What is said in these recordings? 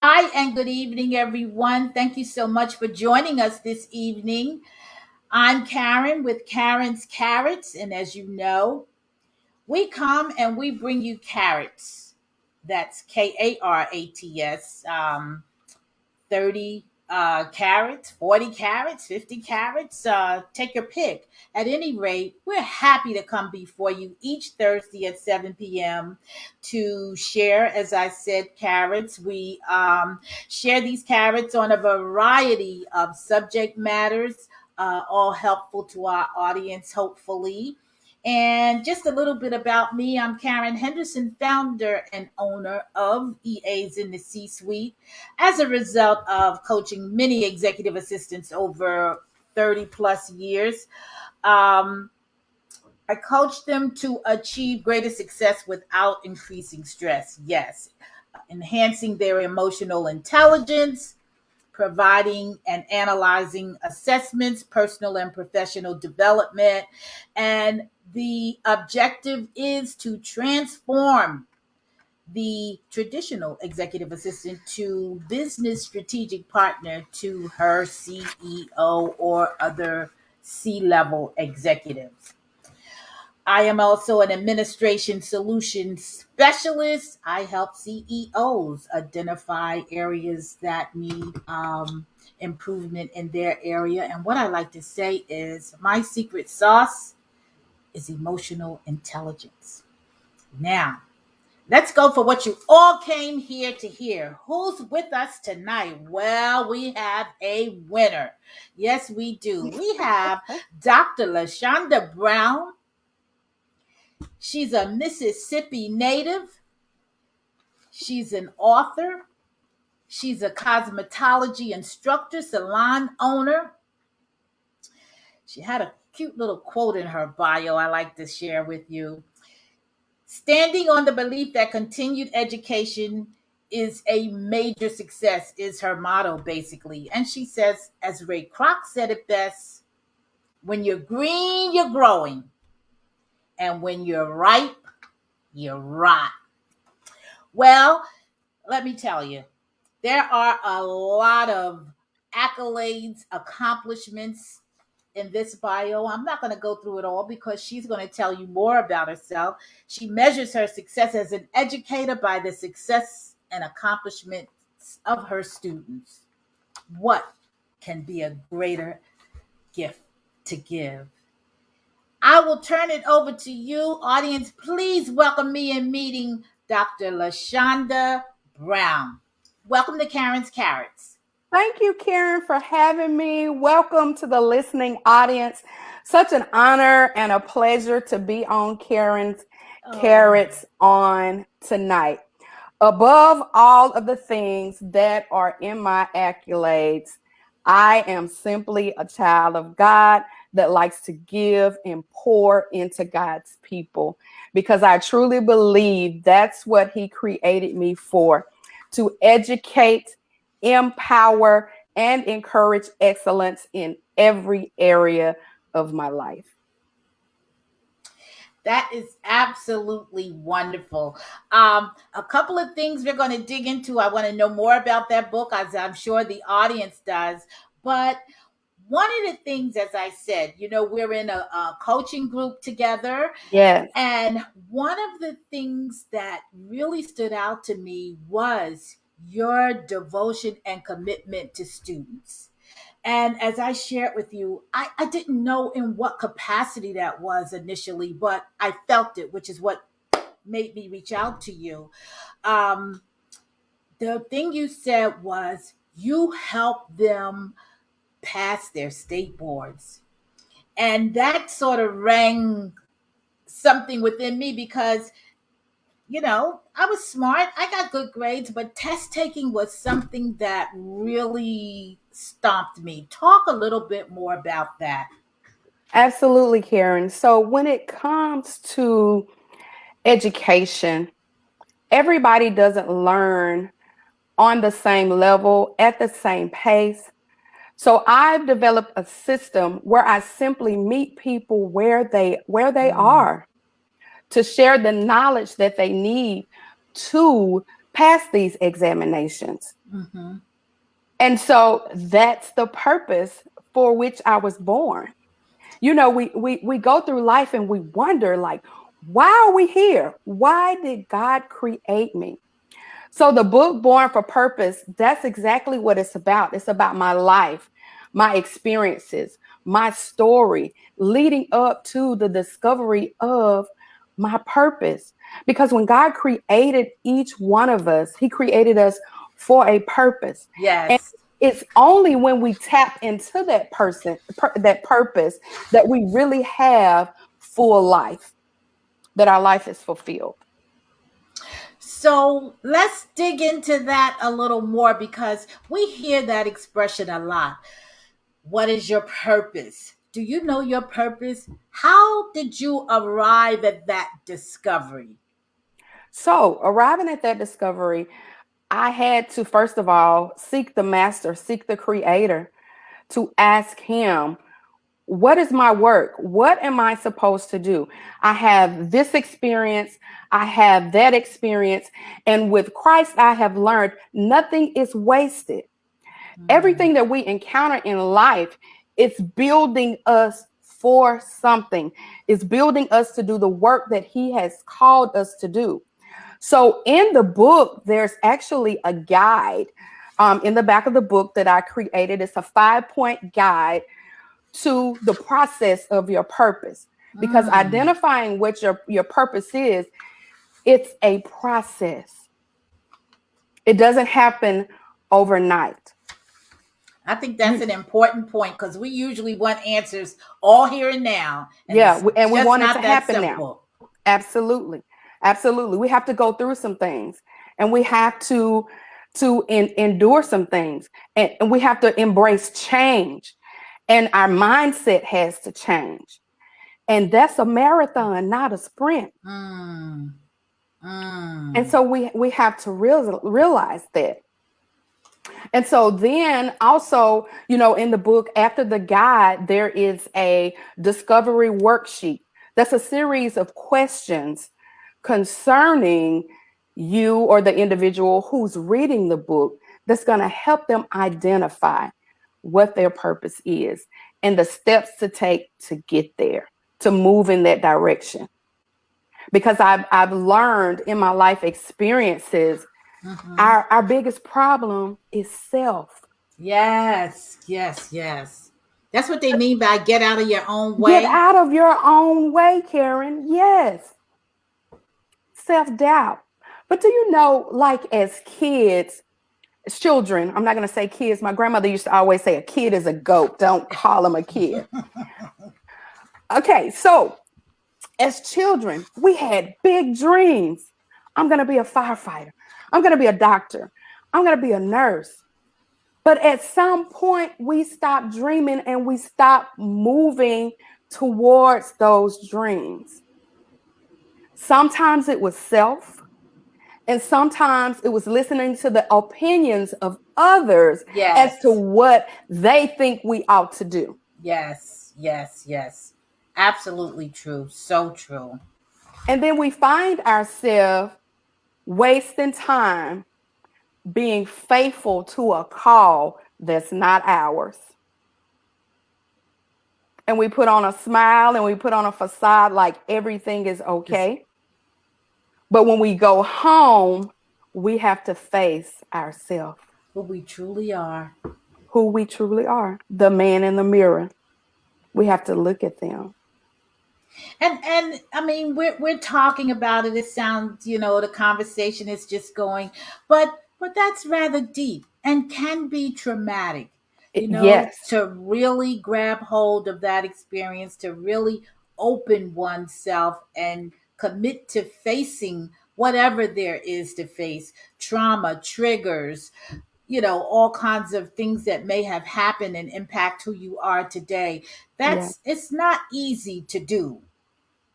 Hi, and good evening, everyone. Thank you so much for joining us this evening. I'm Karren with Karren's Carrots, and as you know, we come and we bring you carrots. That's Karats. 30 carats, 40 carats, 50 carats. Take your pick. At any rate, we're happy to come before you each Thursday at 7 p.m. to share, as I said, carrots. We share these carrots on a variety of subject matters, all helpful to our audience, hopefully. And just a little bit about me. I'm Karren Henderson, founder and owner of EA's in the C Suite as a result of coaching many executive assistants over 30 plus years. Um, I coach them to achieve greater success without increasing stress. Yes, enhancing their emotional intelligence, providing and analyzing assessments, personal and professional development. And the objective is to transform the traditional executive assistant to business strategic partner to her CEO or other C level executives. I am also an administration solution specialist. I help CEOs identify areas that need improvement in their area. And what I like to say is my secret sauce is emotional intelligence. Now, let's go for what you all came here to hear. Who's with us tonight? Well, we have a winner. Yes, we do. We have Dr. Lychanda Brown. She's a Mississippi native. She's an author. She's a cosmetology instructor, salon owner. She had a cute little quote in her bio I like to share with you. Standing on the belief that continued education is a major success is her motto, basically. And she says, as Ray Kroc said it best, when you're green, you're growing. And when you're ripe, you're rot. Well, let me tell you, there are a lot of accolades, accomplishments in this bio. I'm not going to go through it all because she's going to tell you more about herself. She measures her success as an educator by the success and accomplishments of her students. What can be a greater gift to give? I will turn it over to you, audience. Please welcome me in meeting Dr. Lychanda Brown. Welcome to Karren's Carrots. Thank you, Karren, for having me. Welcome to the listening audience. Such an honor and a pleasure to be on Karren's Carrots on tonight. Above all of the things that are in my accolades, I am simply a child of God that likes to give and pour into God's people because I truly believe that's what He created me for, to educate, empower, and encourage excellence in every area of my life. That is absolutely wonderful. A couple of things we're going to dig into. I want to know more about that book, as I'm sure the audience does. But one of the things, as I said, we're in a coaching group together. Yes. And one of the things that really stood out to me was your devotion and commitment to students. And as I shared with you, I didn't know in what capacity that was initially, but I felt it, which is what made me reach out to you. Um, the thing you said was you help them pass their state boards. And that sort of rang something within me because I was smart. I got good grades, but test taking was something that really stomped me. Talk a little bit more about that. Absolutely, Karren. So when it comes to education, everybody doesn't learn on the same level at the same pace. So I've developed a system where I simply meet people where they Mm. are to share the knowledge that they need to pass these examinations. Mm-hmm. And so that's the purpose for which I was born. You know, we go through life and we wonder, like, why are we here? Why did God create me? So the book Born for Purpose, that's exactly what it's about. It's about my life, my experiences, my story leading up to the discovery of my purpose. Because when God created each one of us, he created us for a purpose. And Yes. it's only when we tap into that purpose, that we really have full life, that our life is fulfilled. So let's dig into that a little more because we hear that expression a lot. What is your purpose? Do you know your purpose? How did you arrive at that discovery? So, arriving at that discovery, I had to, first of all, seek the master, seek the creator, to ask him, what is my work? What am I supposed to do? I have this experience, I have that experience, and with Christ, I have learned nothing is wasted. Mm. Everything that we encounter in life, it's building us for something. It's building us to do the work that he has called us to do. So in the book, there's actually a guide in the back of the book that I created. It's a 5-point guide to the process of your purpose. Because Mm. identifying what your purpose is, it's a process. It doesn't happen overnight. I think that's You, an important point because we usually want answers all here and now, and yeah, it's and we just want it not to that happen now. simple. Absolutely. Absolutely. We have to go through some things, and we have to endure some things, and we have to embrace change, and our mindset has to change. And that's a marathon, not a sprint. Mm. And Mm. so we have to realize that. And so then also, in the book, after the guide, there is a discovery worksheet. That's a series of questions concerning you or the individual who's reading the book, that's going to help them identify what their purpose is and the steps to take to get there, to move in that direction. Because I've learned in my life experiences, Mm-hmm. our biggest problem is self. Yes, yes, yes. That's what they mean by get out of your own Get way. out of your own way, Karren. Yes, self doubt. But do you know, like as kids, as children, I'm not going to say kids. My grandmother used to always say a kid is a goat. Don't call him a kid. Okay, so as children, we had big dreams. I'm going to be a firefighter. I'm going to be a doctor. I'm going to be a nurse. But at some point, we stopped dreaming and we stopped moving towards those dreams. Sometimes it was self, and sometimes it was listening to the opinions of others as to Yes, what they think we ought to do. yes, yes, yes. Absolutely true. So true. And then we find ourselves wasting time being faithful to a call that's not ours. And we put on a smile and we put on a facade like everything is This okay. But when we go home, we have to face ourselves, who we truly are. who we truly are, the man in the mirror. We have to look at them. And I mean we're talking about it. It sounds, the conversation is just going, but that's rather deep and can be traumatic, Yes, to really grab hold of that experience, to really open oneself and commit to facing whatever there is to face, trauma, triggers, all kinds of things that may have happened and impact who you are today. yeah, It's not easy to do.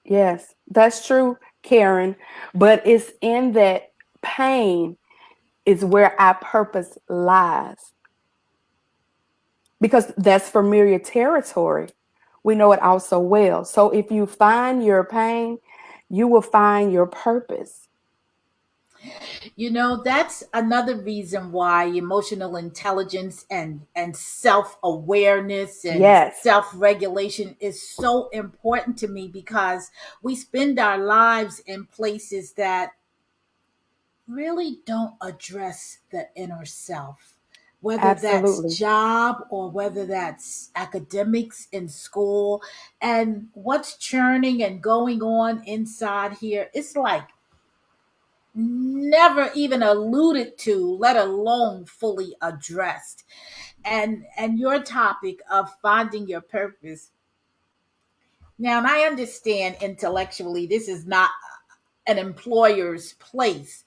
yes, that's true, Karren. But it's in that pain is where our purpose lies, because that's familiar territory. We know it all so well. So if you find your pain, you will find your purpose. That's another reason why emotional intelligence and self-awareness and Yes, self-regulation is so important to me, because we spend our lives in places that really don't address the inner self, whether that's absolutely. job or whether that's academics in school. And what's churning and going on inside here, it's like never even alluded to, let alone fully addressed. And your topic of finding your purpose, now, and I understand intellectually this is not an employer's place,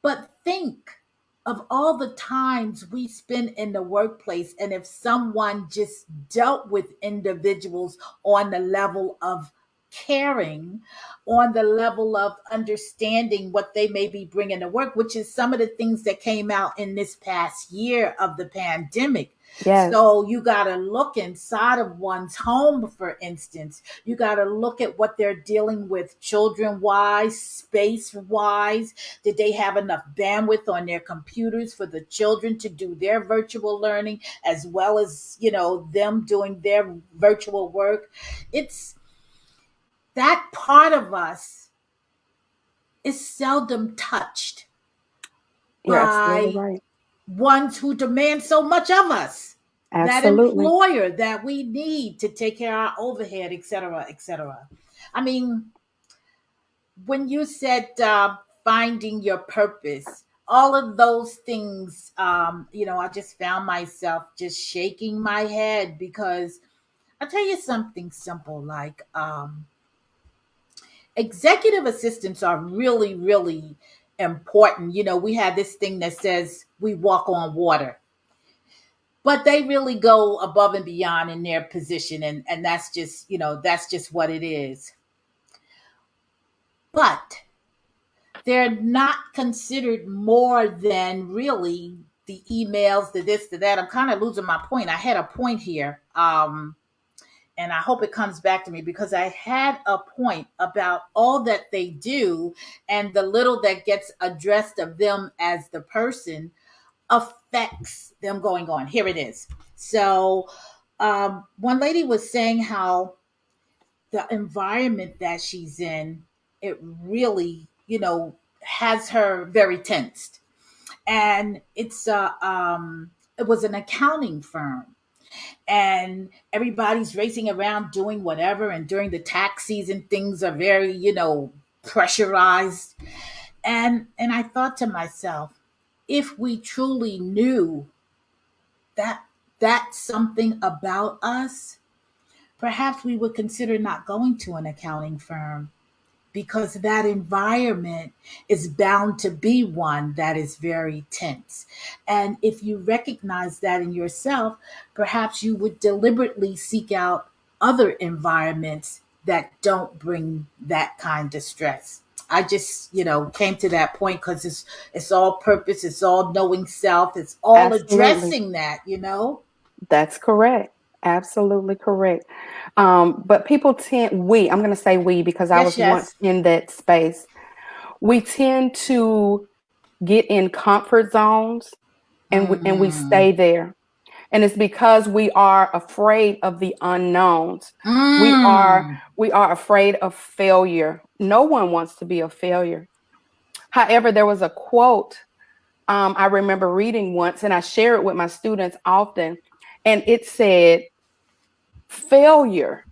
but think of all the times we spend in the workplace, and if someone just dealt with individuals on the level of caring, on the level of understanding what they may be bringing to work, which is some of the things that came out in this past year of the pandemic. Yes, So you got to look inside of one's home, for instance. You got to look at what they're dealing with children wise, space wise. Did they have enough bandwidth on their computers for the children to do their virtual learning, as well as, them doing their virtual work? It's that part of us is seldom touched you're absolutely by right. ones who demand so much of us. That Absolutely. employer that we need to take care of our overhead, et cetera, et cetera. I mean, when you said finding your purpose, all of those things, I just found myself just shaking my head, because I'll tell you something simple, like executive assistants are really, really important. We have this thing that says we walk on water, but they really go above and beyond in their position, and that's just what it is. But they're not considered more than really the emails, the this, the that. I'm kind of losing my point. I had a point here, and I hope it comes back to me, because I had a point about all that they do, and the little that gets addressed of them as the person affects them going on. Here it is. So, one lady was saying how the environment that she's in, it really, has her very tensed. And it was an accounting firm, and everybody's racing around doing whatever. And during the tax season, things are very, pressurized. And I thought to myself, if we truly knew that that's something about us, perhaps we would consider not going to an accounting firm, because that environment is bound to be one that is very tense. And if you recognize that in yourself, perhaps you would deliberately seek out other environments that don't bring that kind of stress. I just, came to that point, because it's all purpose, it's all knowing self, it's all Absolutely. addressing that. That's correct. Absolutely correct. But people tend, I'm going to say we, because I Yes, was once yes. in that space. We tend to get in comfort zones, and we Mm. stay there. And it's because we are afraid of the unknowns. We are Mm. we are afraid of failure. No one wants to be a failure. However, there was a quote I remember reading once, and I share it with my students often. And it said, failure,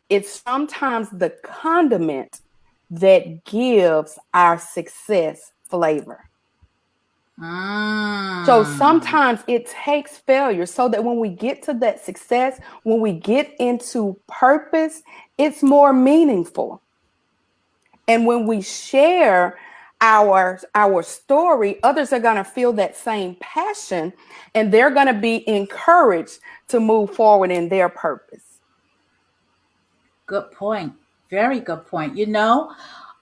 it's sometimes the condiment that gives our success flavor. So Mm. sometimes it takes failure so that when we get to that success, when we get into purpose, it's more meaningful. And when we share our story, others are going to feel that same passion, and they're going to be encouraged to move forward in their purpose. Good point. Very good point.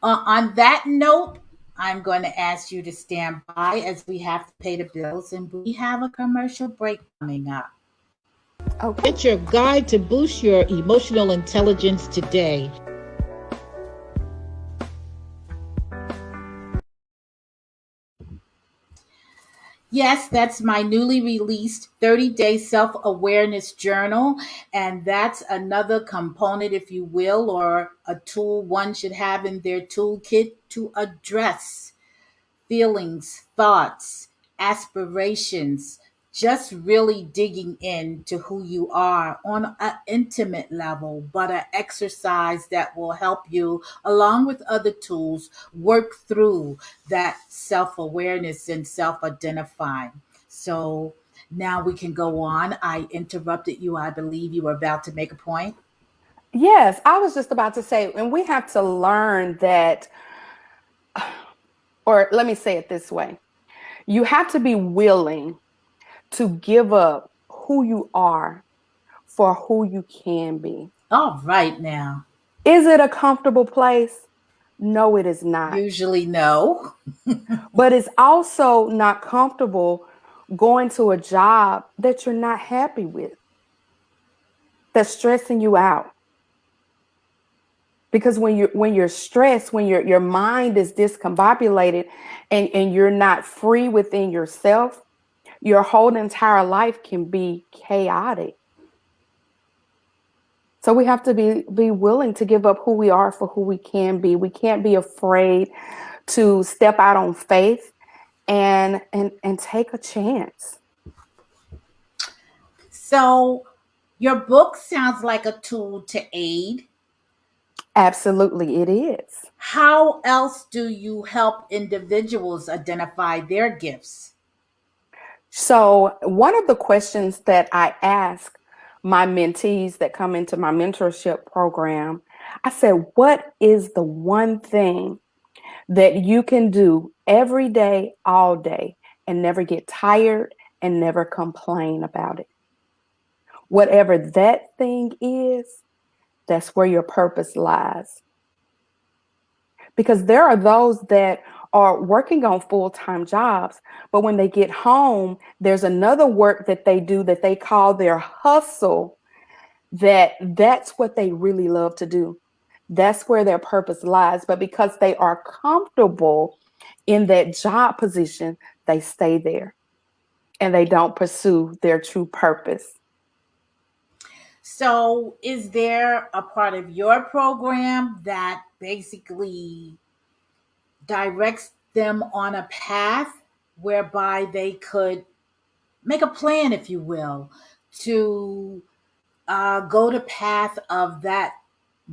On that note, I'm going to ask you to stand by, as we have to pay the bills, and we have a commercial break coming up. Okay. Get your guide to boost your emotional intelligence today. Yes, that's my newly released 30-day self awareness journal. And that's another component, if you will, or a tool one should have in their toolkit to address feelings, thoughts, aspirations, just really digging into who you are on an intimate level, but an exercise that will help you, along with other tools, work through that self awareness and self identifying. So now we can go on. I interrupted you. I believe you were about to make a point. Yes, I was just about to say, and we have to learn that, or let me say it this way, you have to be willing to give up who you are for who you can be. All right, now. Is it a comfortable place? No, it is not. Usually, no. But it's also not comfortable going to a job that you're not happy with, that's stressing you out. Because when you're stressed, when your mind is discombobulated and you're not free within yourself, your whole entire life can be chaotic. So we have to be willing to give up who we are for who we can be. We can't be afraid to step out on faith and take a chance. So, your book sounds like a tool to aid. Absolutely, it is. How else do you help individuals identify their gifts? So, one of the questions that I ask my mentees that come into my mentorship program, I said, what is the one thing that you can do every day, all day, and never get tired and never complain about it? Whatever that thing is, that's where your purpose lies. Because there are those that are working on full-time jobs, but when they get home, there's another work that they do that they call their hustle, that's what they really love to do. That's where their purpose lies. But because they are comfortable in that job position, they stay there and they don't pursue their true purpose. So, is there a part of your program that basically directs them on a path whereby they could make a plan, if you will, to go the path of that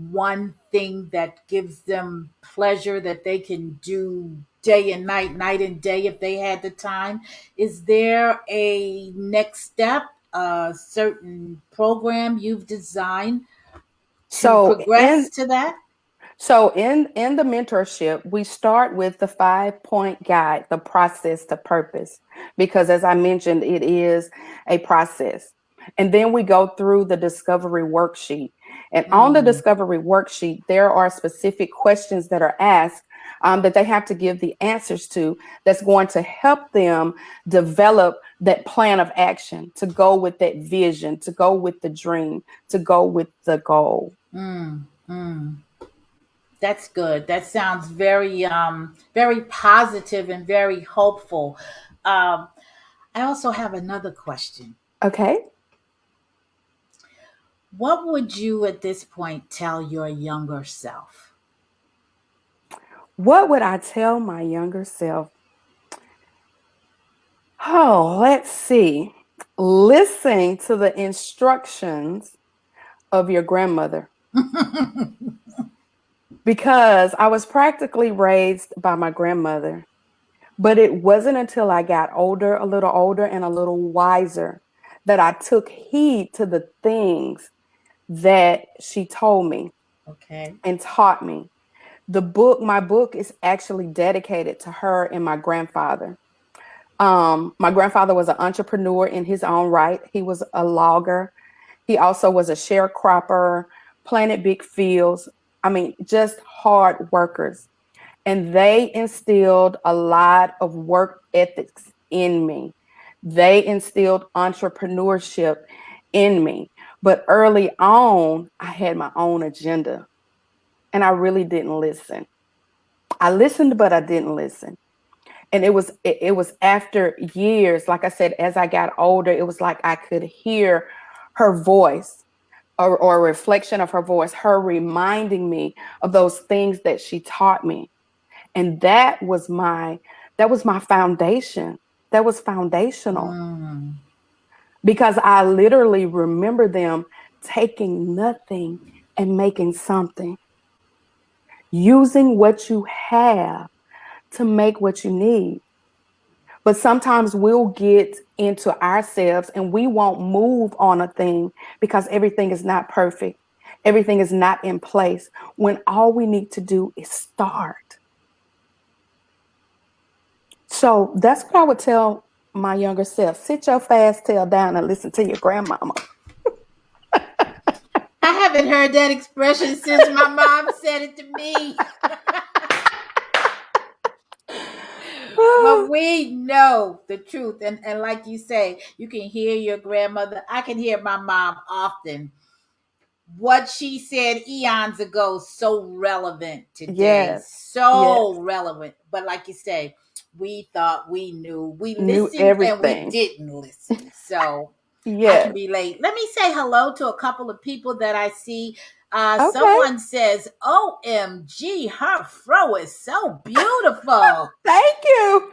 one thing that gives them pleasure that they can do day and night, night and day if they had the time? Is there a next step, a certain program you've designed to So progress in to that? So in the mentorship, we start with the 5-point guide, the process to purpose, because as I mentioned, it is a process. And then we go through the discovery worksheet. And on the Mm. discovery worksheet, there are specific questions that are asked that they have to give the answers to, that's going to help them develop that plan of action, to go with that vision, to go with the dream, to go with the goal. Mm. Mm. That's good. That sounds very positive and very hopeful. Um, I also have another question. Okay. What would you at this point tell your younger self? What would I tell my younger self? Oh, let's see. Listen to the instructions of your grandmother, because I was practically raised by my grandmother. But it wasn't until I got older, a little older and a little wiser, that I took heed to the things that she told me Okay. and taught me. My book is actually dedicated to her and my grandfather. My grandfather was an entrepreneur in his own right. He was a logger. He also was a sharecropper, planted big fields. I mean, just hard workers. And they instilled a lot of work ethics in me. They instilled entrepreneurship in me. But early on, I had my own agenda and I really didn't listen. I listened, but I didn't listen. And it was after years, like I said, as I got older, it was like I could hear her voice, or a reflection of her voice, her reminding me of those things that she taught me. And that was my foundation. That was foundational, Mm. because I literally remember them taking nothing and making something, using what you have to make what you need. But sometimes we'll get into ourselves and we won't move on a thing because everything is not perfect. Everything is not in place, when all we need to do is start. So that's what I would tell my younger self. Sit your fast tail down and listen to your grandmama. I haven't heard that expression since my mom said it to me. But we know the truth. And like you say, you can hear your grandmother. I can hear my mom often. What she said eons ago, so relevant today. Yes, yes. So relevant. But like you say, we thought we knew. We Knew listened and we everything. didn't listen. So I can Yes. be late. Let me say hello to a couple of people that I see. Okay. Someone says, OMG, her fro is so beautiful. Thank you.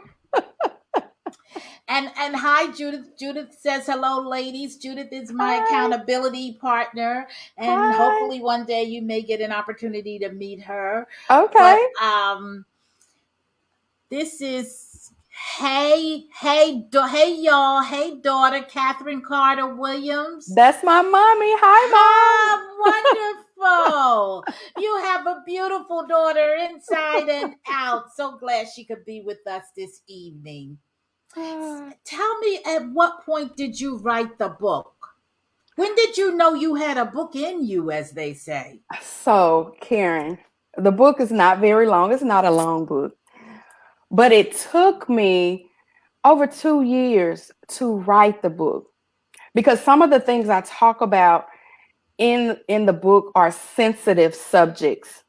And hi, Judith. Judith says hello, ladies. Judith is my Hi. accountability partner, and Hi. hopefully one day you may get an opportunity to meet her. But Okay. this is hey y'all, hey daughter, Catherine Carter Williams. That's my mommy. Hi, Ah, wonderful. You have a beautiful daughter inside and out. So glad she could be with us this evening. mom. Tell me, at what point did you write the book? When did you know you had a book in you, as they say? So, Karren, the book is not very long. It's not a long book, but it took me over 2 years to write the book, because some of the things I talk about in the book are sensitive subjects.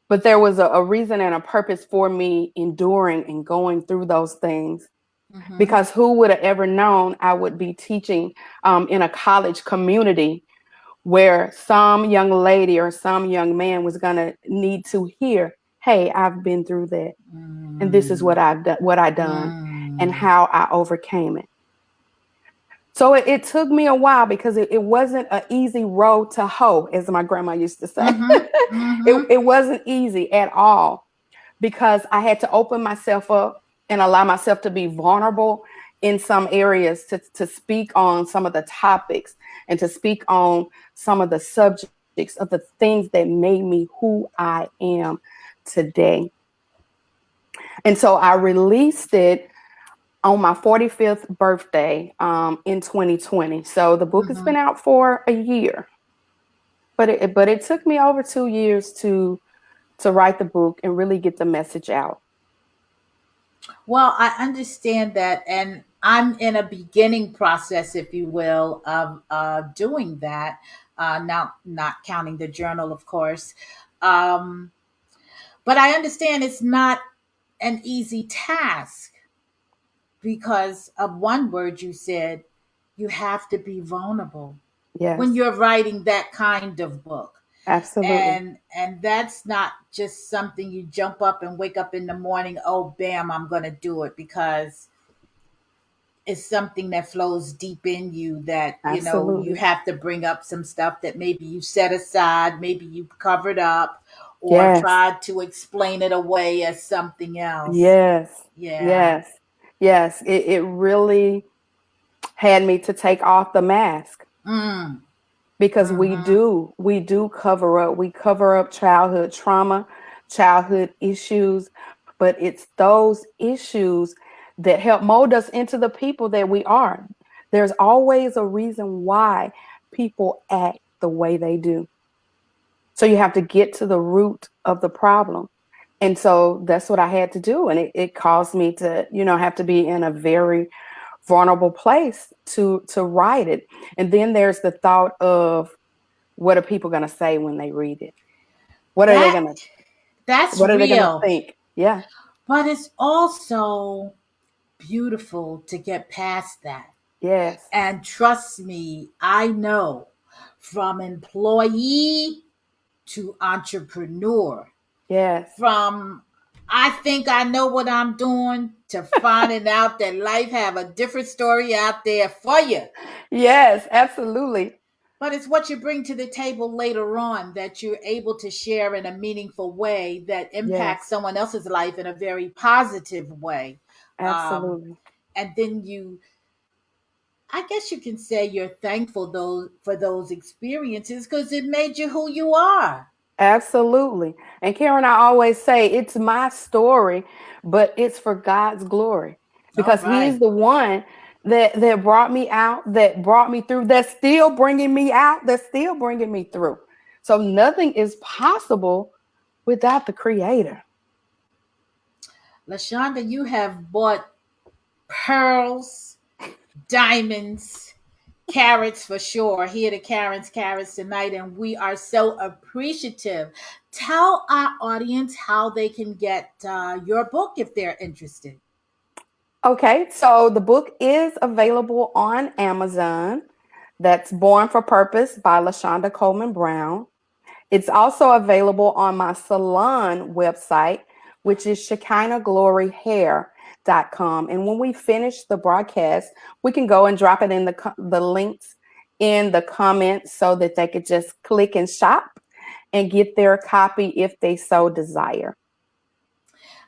But there was a reason and a purpose for me enduring and going through those things, Mm-hmm. because who would have ever known I would be teaching in a college community where some young lady or some young man was going to need to hear, hey, I've been through that, and this is Mm. what I done, and Mm. how I overcame it. So it took me a while, because it wasn't an easy road to hoe, as my grandma used to say. Mm-hmm. Mm-hmm. It wasn't easy at all, because I had to open myself up and allow myself to be vulnerable in some areas, to speak on some of the topics, and to speak on some of the subjects of the things that made me who I am today. And so I released it on my 45th birthday in 2020. So the book has Mm-hmm. been out for a year, but it took me over 2 years to write the book and really get the message out. Well, I understand that, and I'm in a beginning process, if you will, of doing that. Now, not counting the journal, of course, um, but I understand it's not an easy task because of one word you said. You have to be vulnerable when Yes, you're writing that kind of book, absolutely. and that's not just something you jump up and wake up in the morning, oh bam, I'm going to do it, because it's something that flows deep in you, that you Absolutely. have to bring up some stuff that maybe you set aside, maybe you covered up, or Yes. tried to explain it away as something else. Yes. Yeah. Yes. Yes. It really had me to take off the mask, Mm. because we Mm-hmm. do we do cover up. We cover up childhood trauma, childhood issues, but it's those issues that help mold us into the people that we are. There's always a reason why people act the way they do. So you have to get to the root of the problem. And so that's what I had to do. And it caused me to, have to be in a very vulnerable place to write it. And then there's the thought of, what are people going to say when they read it? What are they that going to that's what are they going to real. think? Yeah. But it's also beautiful to get past that. Yes. And trust me, I know from employee to entrepreneur, Yes. from I think I know what I'm doing to finding out that life have a different story out there for you. Yes, absolutely. But it's what you bring to the table later on that you're able to share in a meaningful way that impacts Yes, someone else's life in a very positive way. Um, absolutely. and then I guess you can say you're thankful for those experiences because it made you who you are. Absolutely. And Karen, I always say it's my story, but it's for God's glory All because He's right. the one that brought me out, that brought me through, that's still bringing me out, that's still bringing me through. So nothing is possible without the Creator. Lychanda, you have bought pearls, diamonds, carrots for sure. Here to Karren's Carrots tonight, and we are so appreciative. Tell our audience how they can get your book if they're interested. Okay, so the book is available on Amazon. That's Born for Purpose by Lychanda Coleman-Brown. It's also available on my salon website, which is shekinahgloryhair.com. And when we finish the broadcast, we can go and drop it in the links in the comments so that they could just click and shop and get their copy if they so desire.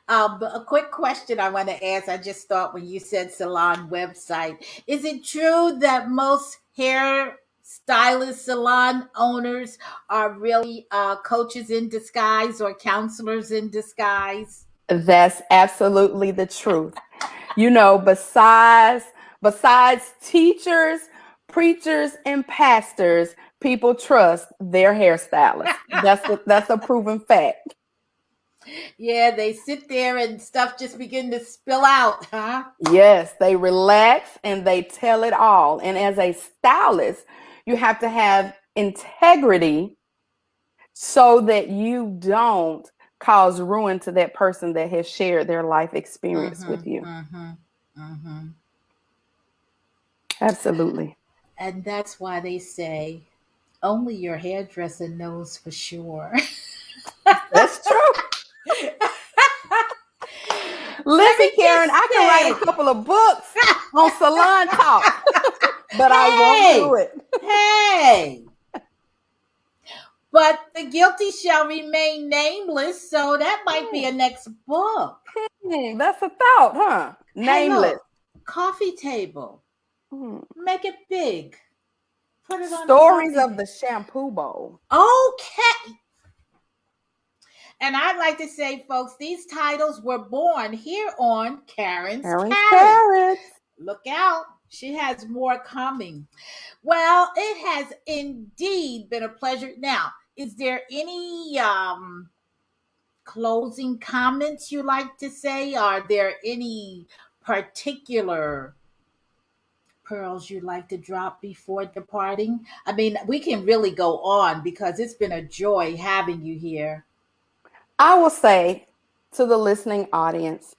But a quick question I want to ask. I just thought when you said salon website, is it true that most hair stylist salon owners are really coaches in disguise or counselors in disguise? That's absolutely the truth. Besides teachers, preachers, and pastors, people trust their hairstylist. That's a proven fact. Yeah, they sit there and stuff just begin to spill out, huh? Yes, they relax and they tell it all. And as a stylist, you have to have integrity so that you don't cause ruin to that person that has shared their life experience Mm-hmm. with you. Mm-hmm. Mm-hmm. Absolutely. And that's why they say only your hairdresser knows for sure. That's true. Let Listen, me Karen, just I can write a say, couple of books on salon talk, but I won't do hey, it. hey. But the guilty shall remain nameless, so that might be a next book. That's a thought, huh? Hey, Nameless. look, coffee table. Hmm. Make it big. Put it on a Stories coffee. of the shampoo bowl. Okay. And I'd like to say, folks, these titles were born here on Karren's Karen's Carrots. carrots. Look out. She has more coming. Well, it has indeed been a pleasure. Now, is there any closing comments you like to say? Are there any particular pearls you'd like to drop before departing? I mean, we can really go on because it's been a joy having you here. I will say to the listening audience,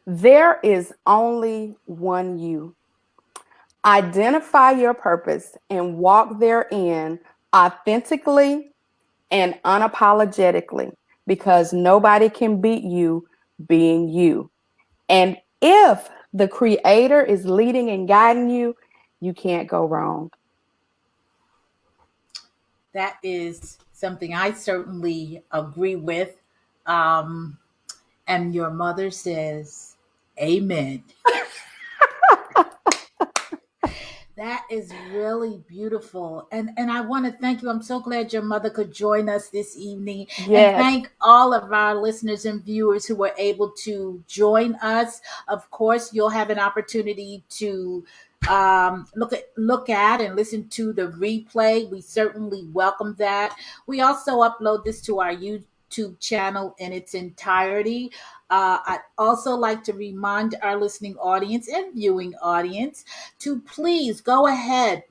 there is only one you. Identify your purpose and walk therein authentically and unapologetically because nobody can beat you being you. And if the creator is leading and guiding you, you can't go wrong. That is something I certainly agree with. Um, and your mother says, Amen. That is really beautiful. And I want to thank you. I'm so glad your mother could join us this evening. And Yes. thank all of our listeners and viewers who were able to join us. Of course, you'll have an opportunity to look at and listen to the replay. We certainly welcome that. We also upload this to our YouTube channel in its entirety. I'd also like to remind our listening audience and viewing audience to please go ahead,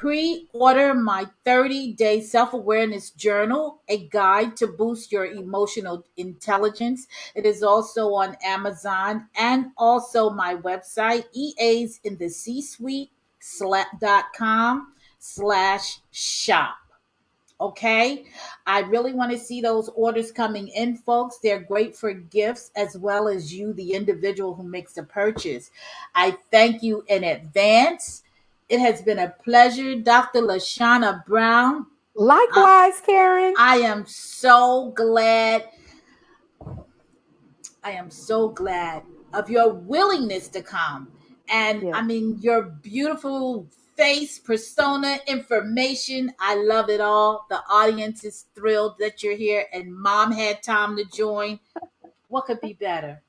Pre-order my 30-day self-awareness journal, a guide to boost your emotional intelligence. It is also on Amazon and also my website, easinthec-suite.com/shop. Okay. I really want to see those orders coming in, folks. They're great for gifts as well as you, the individual who makes the purchase. I thank you in advance. It has been a pleasure, Dr. Lychanda Brown. Uh, Likewise, Karren. I am so glad. I am so glad of your willingness to come. And Yeah. I mean, your beautiful face, persona, information. I love it all. The audience is thrilled that you're here, and mom had time to join. What could be better?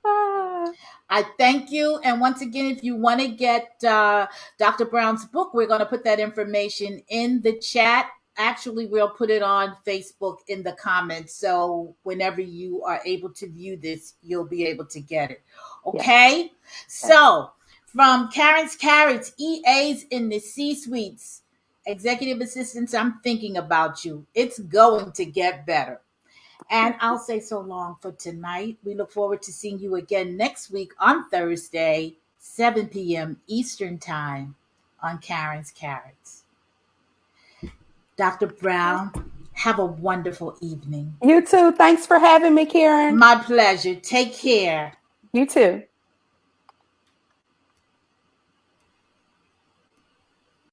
Ah, I thank you. And once again, if you want to get Dr. Brown's book, we're going to put that information in the chat. Actually, we'll put it on Facebook in the comments. So whenever you are able to view this, you'll be able to get it. yes. Okay? Yes. So from Karren's Carrots, EAs in the C suites, executive assistants, I'm thinking about you. It's going to get better. And I'll say so long for tonight. We look forward to seeing you again next week on Thursday, 7 p.m. Eastern Time on Karren's Carrots. Dr. Brown, have a wonderful evening. You too. Thanks for having me, Karren. My pleasure. Take care. You too.